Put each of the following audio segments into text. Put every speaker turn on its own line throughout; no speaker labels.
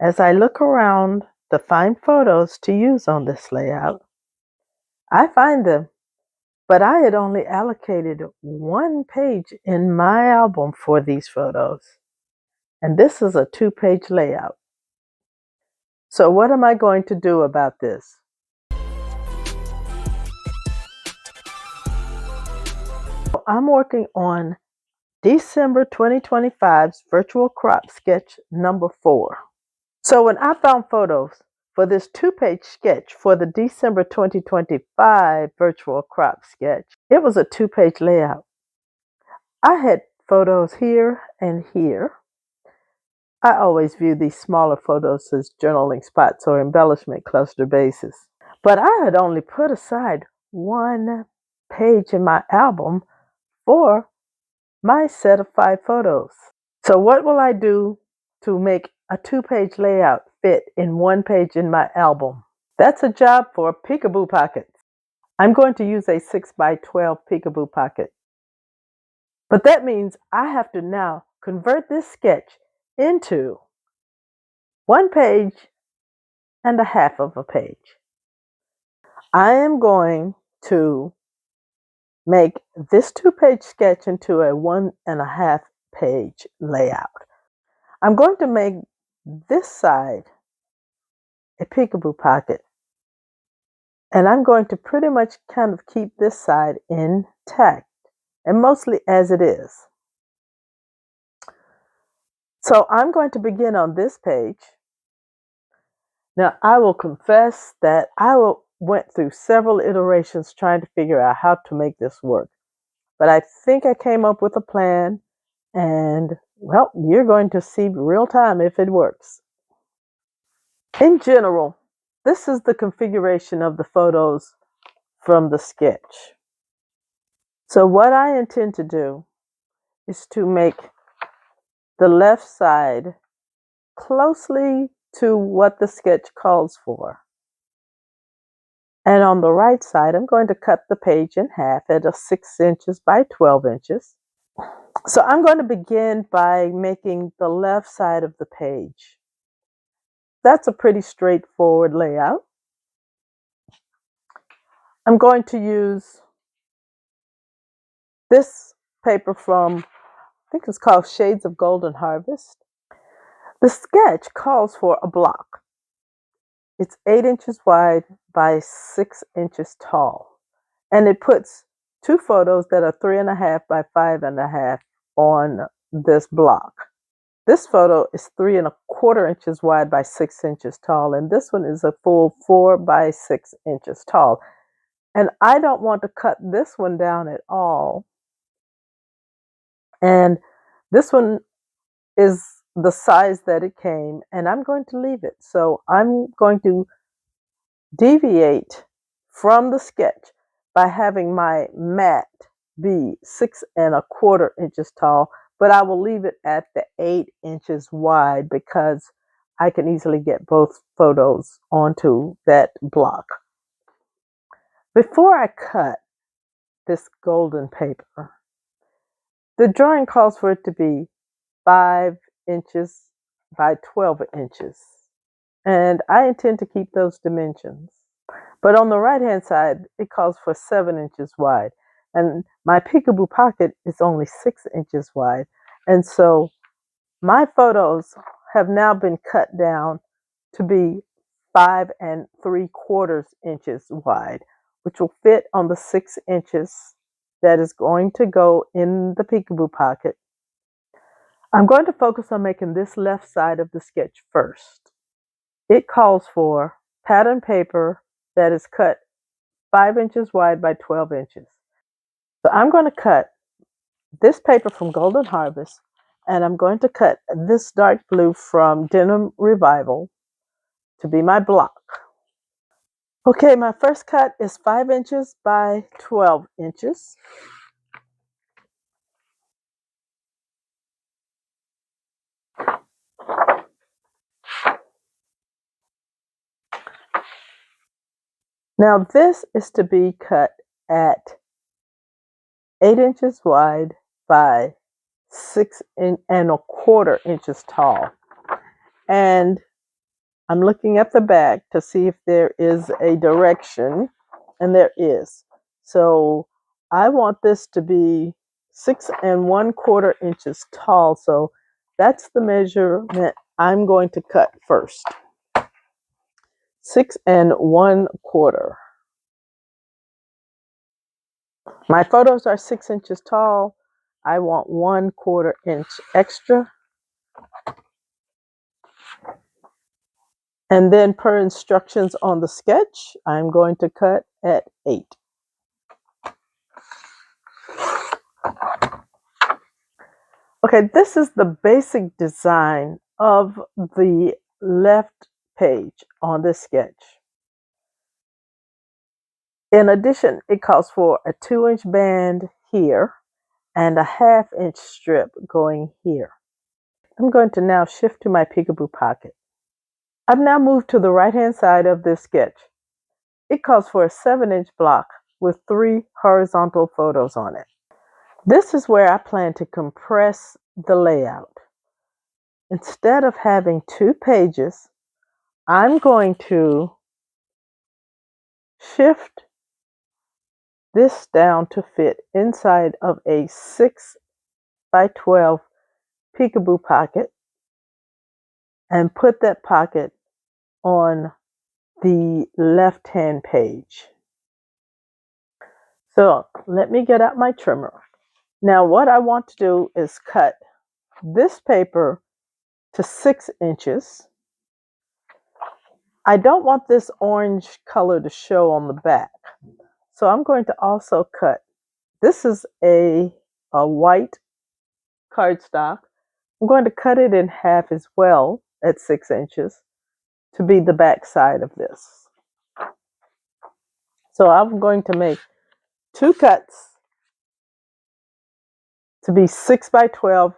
As I look around to find photos to use on this layout, I find them, but I had only allocated one page in my album for these photos. And this is a 2-page layout. So what am I going to do about this? I'm working on December 2025's virtual crop sketch number 4. So when I found photos for this 2-page sketch for the December 2025 virtual crop sketch, it was a 2-page layout. I had photos here and here. I always view these smaller photos as journaling spots or embellishment cluster bases. But I had only put aside one page in my album for my set of 5 photos. So what will I do to make a 2-page layout fit in one page in my album? That's a job for Peekaboo pockets. I'm going to use a 6x12 Peekaboo pocket. But that means I have to now convert this sketch into 1 page and a half of a page. I am going to make this 2-page sketch into a 1.5 page layout. I'm going to make this side a Peekaboo pocket, and I'm going to pretty much kind of keep this side intact, and mostly as it is. So I'm going to begin on this page. Now I will confess that I went through several iterations trying to figure out how to make this work. But I think I came up with a plan, and well, you're going to see real time if it works. In general, this is the configuration of the photos from the sketch. So what I intend to do is to make the left side closely to what the sketch calls for. And on the right side, I'm going to cut the page in half at a 6 inches by 12 inches. So I'm going to begin by making the left side of the page. That's a pretty straightforward layout. I'm going to use this paper from, I think it's called Shades of Golden Harvest. The sketch calls for a block. It's 8 inches wide by 6 inches tall. And it puts 2 photos that are 3.5 by 5.5 on this block. This photo is 3.25 inches wide by 6 inches tall, and this one is a full 4 by 6 inches tall. And I don't want to cut this one down at all. And this one is the size that it came, and I'm going to leave it. So I'm going to deviate from the sketch by having my mat be 6.25 inches tall, but I will leave it at the 8 inches wide because I can easily get both photos onto that block. Before I cut this golden paper, the drawing calls for it to be 5 inches by 12 inches. And I intend to keep those dimensions. But on the right-hand side, it calls for 7 inches wide. And my Peekaboo pocket is only 6 inches wide. And so my photos have now been cut down to be 5.75 inches wide, which will fit on the 6 inches that is going to go in the Peekaboo pocket. I'm going to focus on making this left side of the sketch first. It calls for pattern paper that is cut 5 inches wide by 12 inches. So I'm going to cut this paper from Golden Harvest, and I'm going to cut this dark blue from Denim Revival to be my block. Okay, my first cut is 5 inches by 12 inches. Now this is to be cut at 8 inches wide by 6.25 inches tall. And I'm looking at the back to see if there is a direction, and there is. So I want this to be 6¼ inches tall. So that's the measurement I'm going to cut first. 6¼ My photos are 6 inches tall. I want 1/4 inch extra. And then per instructions on the sketch, I'm going to cut at 8. Okay, this is the basic design of the left page on this sketch. In addition, it calls for a 2-inch band here and a 1/2 inch strip going here. I'm going to now shift to my Peekaboo pocket. I've now moved to the right-hand side of this sketch. It calls for a 7-inch block with 3 horizontal photos on it. This is where I plan to compress the layout. Instead of having 2 pages, I'm going to shift this down to fit inside of a 6x12 Peekaboo pocket and put that pocket on the left-hand page. So let me get out my trimmer. Now what I want to do is cut this paper to 6 inches. I don't want this orange color to show on the back. So I'm going to also cut, this is a white cardstock. I'm going to cut it in half as well at 6 inches to be the back side of this. So I'm going to make 2 cuts to be 6x12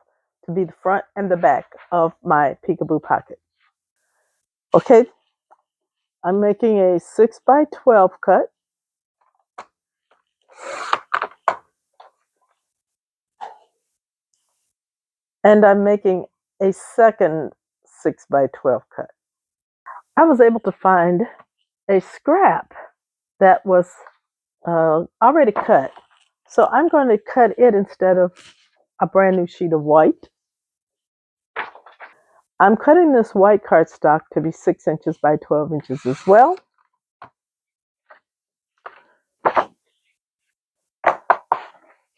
to be the front and the back of my Peekaboo pocket. Okay, I'm making a 6x12 cut. And I'm making a second 6x12 cut. I was able to find a scrap that was already cut. So I'm going to cut it instead of a brand new sheet of white. I'm cutting this white cardstock to be 6 inches by 12 inches as well.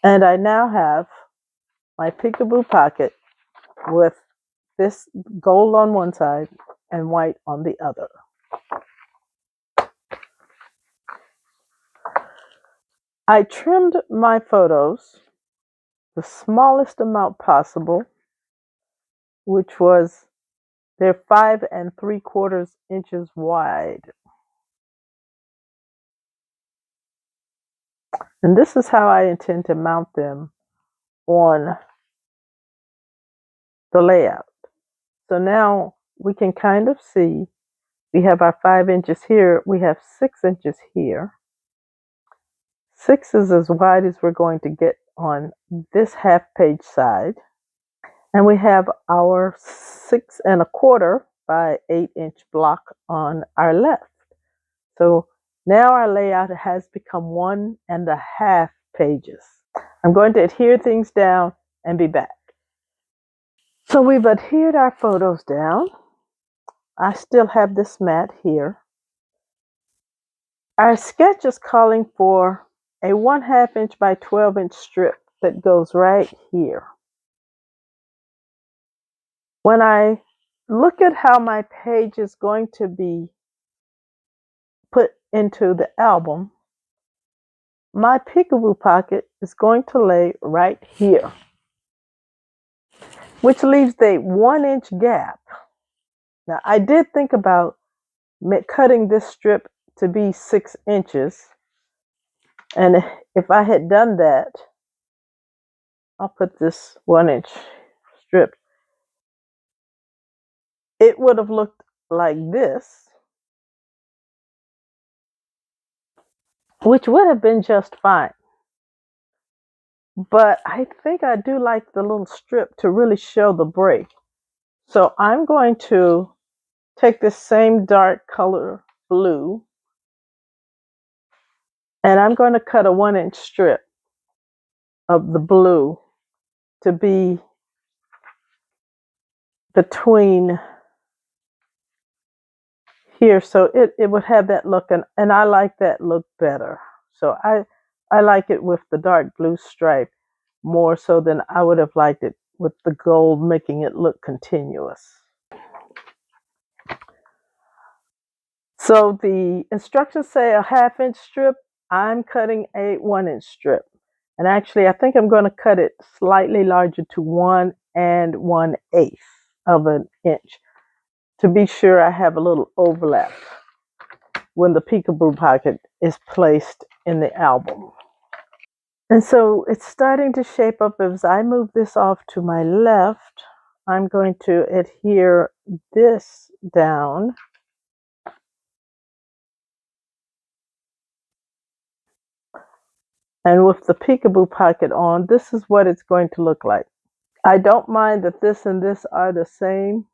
And I now have my Peekaboo pocket with this gold on one side and white on the other. I trimmed my photos the smallest amount possible, which was they're 5¾ inches wide. And this is how I intend to mount them on the layout. So now we can kind of see we have our 5 inches here, we have 6 inches here. 6 is as wide as we're going to get on this half page side. And we have our 6¼ by 8-inch block on our left. So now our layout has become 1½ pages. I'm going to adhere things down and be back. So we've adhered our photos down. I still have this mat here. Our sketch is calling for a 1/2 inch by 12-inch strip that goes right here. When I look at how my page is going to be put into the album, my Peekaboo pocket is going to lay right here, which leaves a 1-inch gap. Now, I did think about cutting this strip to be 6 inches. And if I had done that, I'll put this 1-inch strip. It would have looked like this, which would have been just fine. But I think I do like the little strip to really show the break. So I'm going to take this same dark color blue, and I'm going to cut a 1-inch strip of the blue to be between here, so it would have that look, and I like that look better. So I like it with the dark blue stripe more so than I would have liked it with the gold, making it look continuous. So the instructions say a 1/2-inch strip. I'm cutting a 1-inch strip. And actually, I think I'm going to cut it slightly larger to 1 1/8 of an inch to be sure I have a little overlap when the peekaboo pocket is placed in the album. And so it's starting to shape up. As I move this off to my left, I'm going to adhere this down. And with the peekaboo pocket on, this is what it's going to look like. I don't mind that this and this are the same,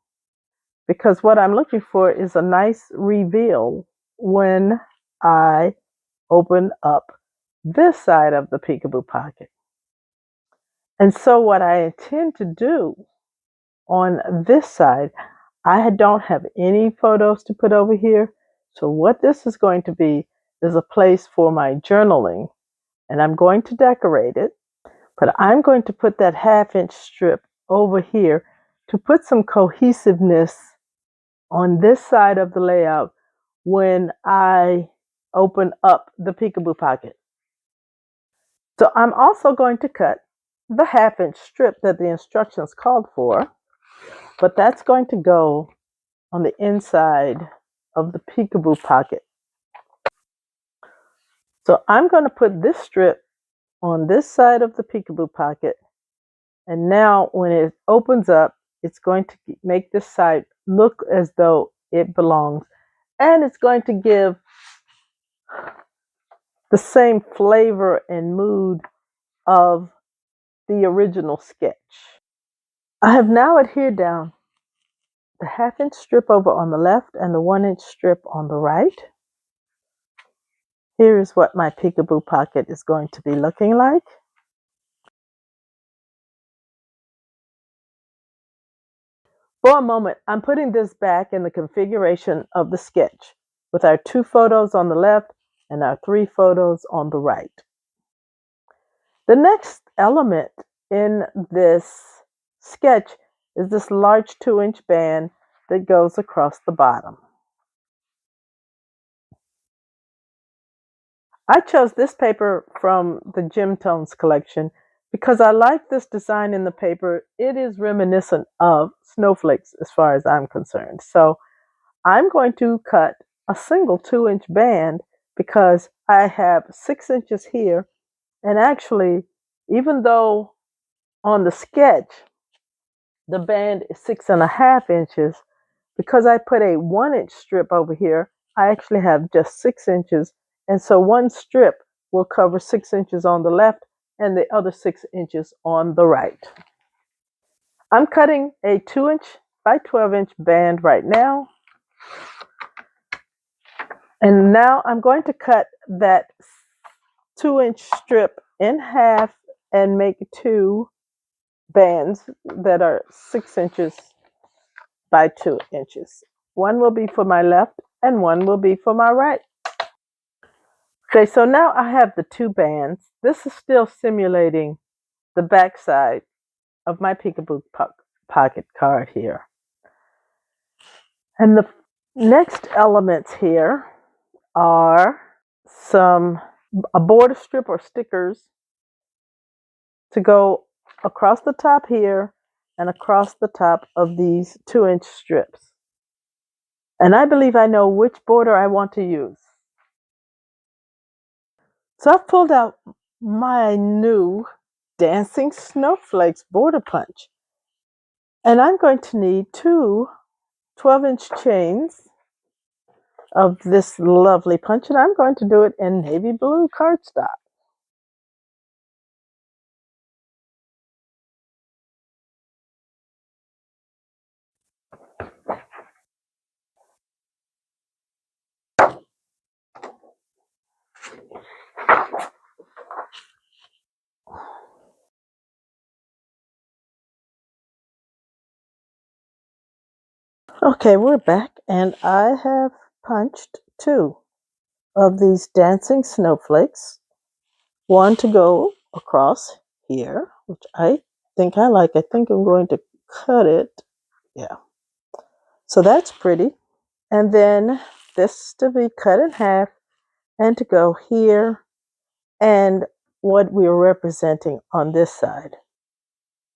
because what I'm looking for is a nice reveal when I open up this side of the peekaboo pocket. And so what I intend to do on this side, I don't have any photos to put over here. So what this is going to be is a place for my journaling, and I'm going to decorate it, but I'm going to put that 1/2-inch strip over here to put some cohesiveness on this side of the layout when I open up the peekaboo pocket. So I'm also going to cut the 1/2-inch strip that the instructions called for, but that's going to go on the inside of the peekaboo pocket. So I'm going to put this strip on this side of the peekaboo pocket, and now when it opens up, it's going to make this side look as though it belongs, and it's going to give the same flavor and mood of the original sketch. I have now adhered down the 1/2-inch strip over on the left and the 1-inch strip on the right. Here is what my peekaboo pocket is going to be looking like. For a moment, I'm putting this back in the configuration of the sketch with our 2 photos on the left and our 3 photos on the right. The next element in this sketch is this large 2-inch band that goes across the bottom. I chose this paper from the Gem Tones collection because I like this design in the paper. It is reminiscent of snowflakes as far as I'm concerned. So I'm going to cut a single 2-inch band because I have 6 inches here. And actually, even though on the sketch the band is 6.5 inches, because I put a 1-inch strip over here, I actually have just 6 inches. And so one strip will cover 6 inches on the left and the other 6 inches on the right. I'm cutting a 2-inch by 12-inch band right now. And now I'm going to cut that 2-inch strip in half and make 2 bands that are 6 inches by 2 inches. One will be for my left and one will be for my right. Okay, so now I have the 2 bands. This is still simulating the back side of my Peekaboo pocket card here. And the next elements here are a border strip or stickers to go across the top here and across the top of these 2-inch strips. And I believe I know which border I want to use. So I've pulled out my new Dancing Snowflakes border punch. And I'm going to need 2 12-inch chains of this lovely punch, and I'm going to do it in navy blue cardstock. Okay, we're back, and I have punched 2 of these dancing snowflakes. One to go across here, which I think I like. I think I'm going to cut it. Yeah. So that's pretty. And then this to be cut in half and to go here, and what we're representing on this side.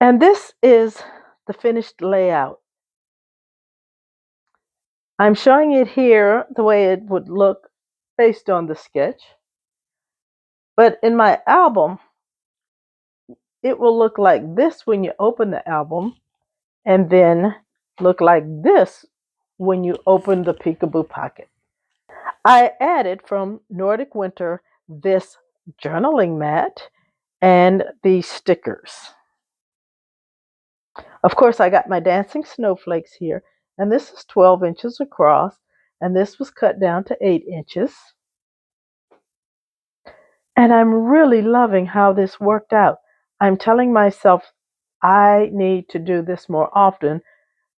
And this is the finished layout. I'm showing it here the way it would look based on the sketch. But in my album, it will look like this when you open the album, and then look like this when you open the Peekaboo pocket. I added from Nordic Winter this journaling mat and these stickers. Of course, I got my dancing snowflakes here, and this is 12 inches across, and this was cut down to 8 inches. And I'm really loving how this worked out. I'm telling myself I need to do this more often,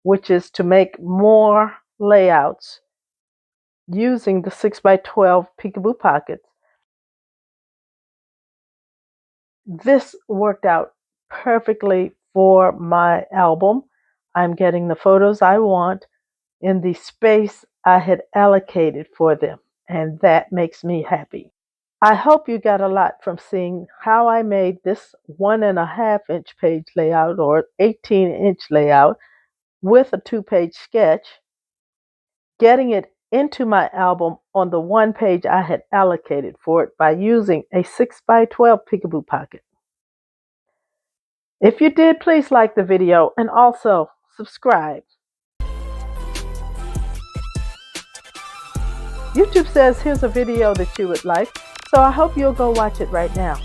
which is to make more layouts using the 6x12 Peekaboo pockets. This worked out perfectly for my album. I'm getting the photos I want in the space I had allocated for them, and that makes me happy. I hope you got a lot from seeing how I made this 1.5-inch page layout or 18-inch layout with a 2-page sketch, getting it into my album on the 1 page I had allocated for it by using a 6x12 Peekaboo pocket. If you did, please like the video and also subscribe. YouTube says here's a video that you would like, so I hope you'll go watch it right now.